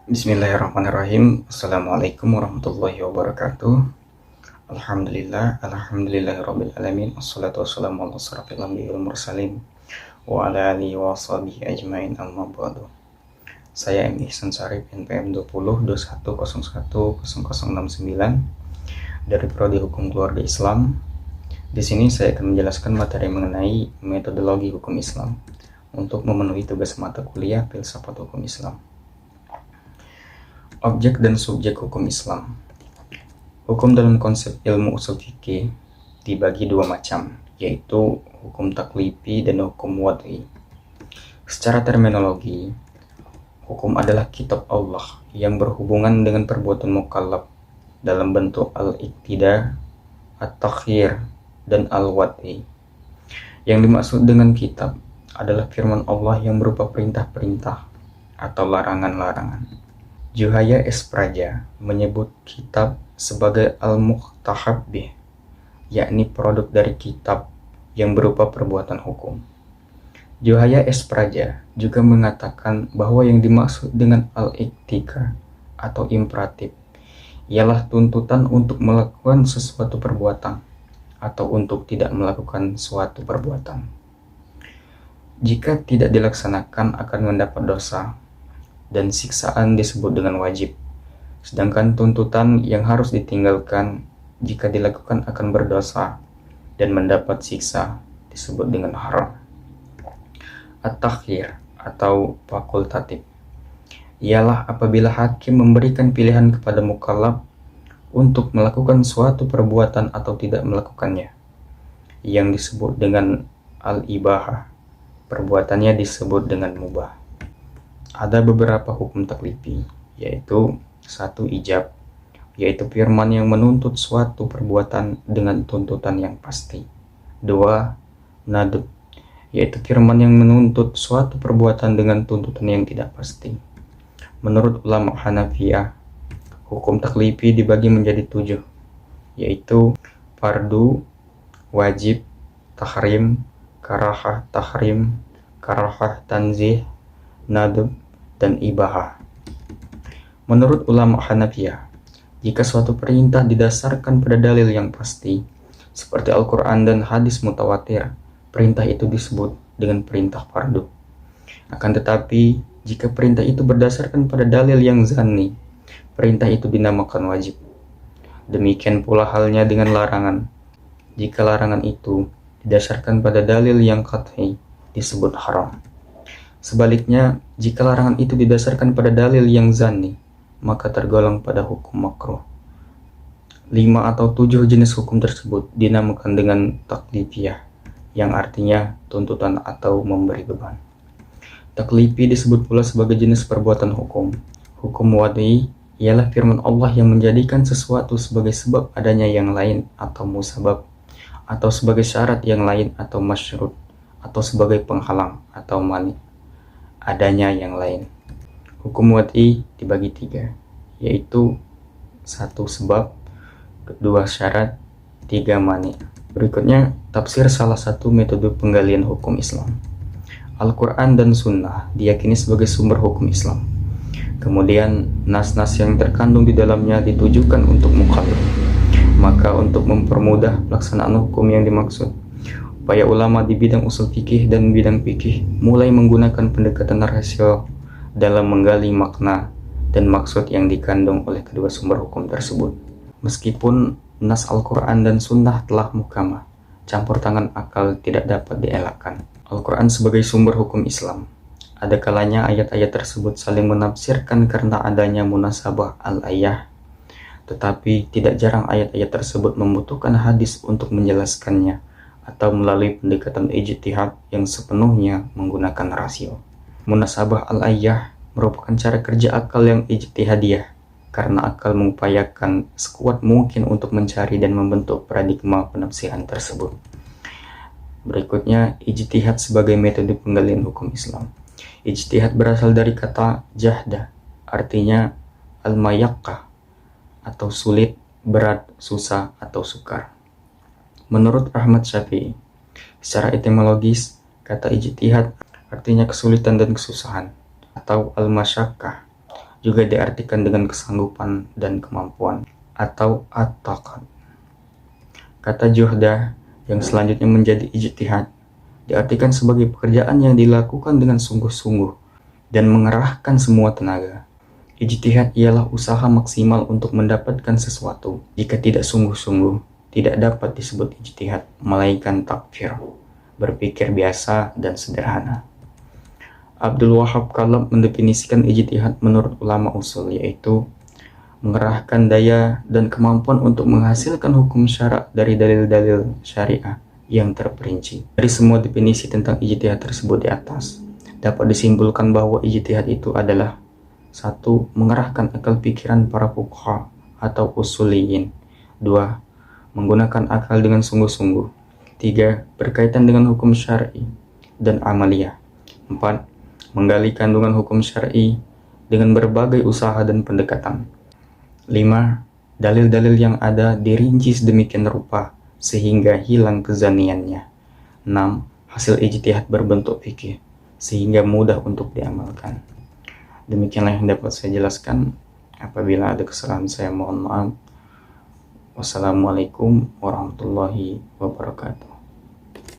Bismillahirrahmanirrahim. Assalamualaikum warahmatullahi wabarakatuh. Alhamdulillahirabbil alamin. Wassalatu wassalamu ala asyrafil anbiya'i wal mursalin wa ala alihi wa sahbihi ajmain, amma ba'du. Saya M. Ihsan Syarif, NPM 2021010069 dari Prodi Hukum Keluarga Islam. Di sini saya akan menjelaskan materi mengenai metodologi hukum Islam untuk memenuhi tugas mata kuliah Filsafat Hukum Islam. Objek dan subjek hukum Islam. Hukum dalam konsep ilmu usul fikih dibagi dua macam, yaitu hukum taklifi dan hukum wad'i. Secara terminologi, hukum adalah kitab Allah yang berhubungan dengan perbuatan mukallaf dalam bentuk al-iqtida, at-takhyir, dan al-wad'i. Yang dimaksud dengan kitab adalah firman Allah yang berupa perintah-perintah atau larangan-larangan. Juhaya S. Praja menyebut kitab sebagai al-muqtahab bih, yakni produk dari kitab yang berupa perbuatan hukum. Juhaya S. Praja juga mengatakan bahwa yang dimaksud dengan al-iktika atau imperatif ialah tuntutan untuk melakukan sesuatu perbuatan atau untuk tidak melakukan suatu perbuatan. Jika tidak dilaksanakan akan mendapat dosa, dan siksaan disebut dengan wajib, sedangkan tuntutan yang harus ditinggalkan jika dilakukan akan berdosa dan mendapat siksa disebut dengan haram. At-takhyir atau fakultatif ialah apabila hakim memberikan pilihan kepada mukallaf untuk melakukan suatu perbuatan atau tidak melakukannya, yang disebut dengan al-ibahah. Perbuatannya disebut dengan mubah. Ada beberapa hukum taklifi, yaitu 1. Ijab, yaitu firman yang menuntut suatu perbuatan dengan tuntutan yang pasti. 2. Nadb, yaitu firman yang menuntut suatu perbuatan dengan tuntutan yang tidak pasti. Menurut ulama Hanafiyah, hukum taklifi dibagi menjadi 7, yaitu fardu, wajib, tahrim, karahah tahrim, karahah tanzih, nadb, dan ibahah. Menurut ulama Hanafiyah, jika suatu perintah didasarkan pada dalil yang pasti, seperti Al-Quran dan hadis mutawatir, perintah itu disebut dengan perintah fardu. Akan tetapi, jika perintah itu berdasarkan pada dalil yang zanni, perintah itu dinamakan wajib. Demikian pula halnya dengan larangan. Jika larangan itu didasarkan pada dalil yang qat'i, disebut haram. Sebaliknya, jika larangan itu didasarkan pada dalil yang zanni, maka tergolong pada hukum makruh. 5 atau 7 jenis hukum tersebut dinamakan dengan taklifiyah, yang artinya tuntutan atau memberi beban. Taklifi disebut pula sebagai jenis perbuatan hukum. Hukum wad'i ialah firman Allah yang menjadikan sesuatu sebagai sebab adanya yang lain atau musabab, atau sebagai syarat yang lain atau masyrut, atau sebagai penghalang atau mani adanya yang lain. Hukum wad'i dibagi 3, yaitu 1 sebab, 2 syarat, 3 mani. Berikutnya tafsir salah satu metode penggalian hukum Islam. Al-Quran dan Sunnah diyakini sebagai sumber hukum Islam. Kemudian nas-nas yang terkandung di dalamnya ditujukan untuk mukallaf. Maka untuk mempermudah pelaksanaan hukum yang dimaksud, upaya ulama di bidang usul fikih dan bidang fikih mulai menggunakan pendekatan rasio dalam menggali makna dan maksud yang dikandung oleh kedua sumber hukum tersebut. Meskipun nas Al-Quran dan Sunnah telah muhkamah, campur tangan akal tidak dapat dielakkan. Al-Quran sebagai sumber hukum Islam, ada kalanya ayat-ayat tersebut saling menafsirkan karena adanya munasabah al-ayah, tetapi tidak jarang ayat-ayat tersebut membutuhkan hadis untuk menjelaskannya, atau melalui pendekatan ijtihad yang sepenuhnya menggunakan rasio. Munasabah al-ayah merupakan cara kerja akal yang ijtihadiyah, karena akal mengupayakan sekuat mungkin untuk mencari dan membentuk paradigma penafsiran tersebut. Berikutnya, ijtihad sebagai metode penggalian hukum Islam. Ijtihad berasal dari kata jahda, artinya al-mayaqqah, atau sulit, berat, susah, atau sukar. Menurut Ahmad Syafi'i, secara etimologis, kata ijtihad artinya kesulitan dan kesusahan, atau al-masyaqqah, juga diartikan dengan kesanggupan dan kemampuan atau at-taqat. Kata juhda yang selanjutnya menjadi ijtihad diartikan sebagai pekerjaan yang dilakukan dengan sungguh-sungguh dan mengerahkan semua tenaga. Ijtihad ialah usaha maksimal untuk mendapatkan sesuatu. Jika tidak sungguh-sungguh, tidak dapat disebut ijtihad, melainkan takfir, berpikir biasa dan sederhana. Abdul Wahab Kalab mendefinisikan ijtihad menurut ulama usul, yaitu mengerahkan daya dan kemampuan untuk menghasilkan hukum syara dari dalil-dalil syariah yang terperinci. Dari semua definisi tentang ijtihad tersebut di atas, dapat disimpulkan bahwa ijtihad itu adalah 1. Mengerahkan akal pikiran para fuqaha atau usuliyin. 2. Menggunakan akal dengan sungguh-sungguh. 3. Berkaitan dengan hukum syar'i dan amaliyah. 4. Menggali kandungan hukum syar'i dengan berbagai usaha dan pendekatan. 5. Dalil-dalil yang ada dirinci sedemikian rupa sehingga hilang kezaniannya. 6. Hasil ijtihad berbentuk fikih sehingga mudah untuk diamalkan. Demikianlah yang dapat saya jelaskan. Apabila ada kesalahan saya mohon maaf. Wassalamualaikum warahmatullahi wabarakatuh.